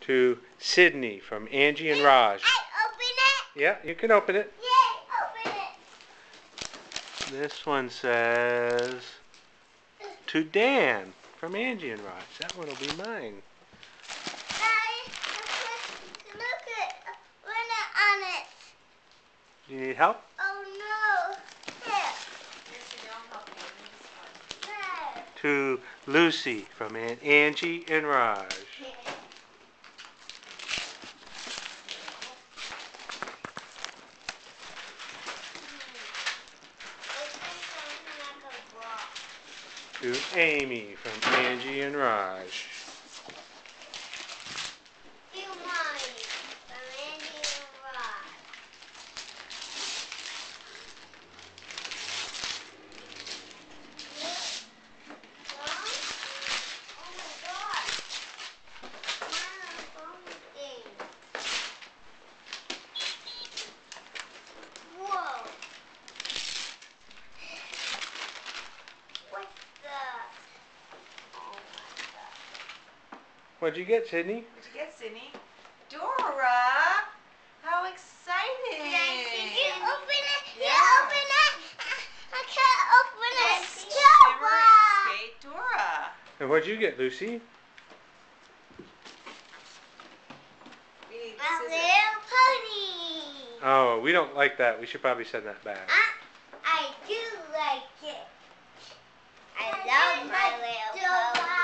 To Sydney from Angie and Raj. I open it? Yeah, you can open it. Yay, open it. This one says, to Dan from Angie and Raj. That one will be mine. Look at on it. Do you need help? Oh no. Here. No. To Lucy from Angie and Raj. To Amy from Angie and Raj. To Mommy from Angie and Raj. Oh my God. Whoa. What's that? Oh my God. What'd you get, Sydney? What'd you get, Sydney? Dora! How exciting! Did you open it? Yeah. You open it? I can't open it. Shimmer and Skate Dora. And what'd you get, Lucy? We need A scissors. little pony. Oh, we don't like that. We should probably send that back. I do like it. I love my little pony.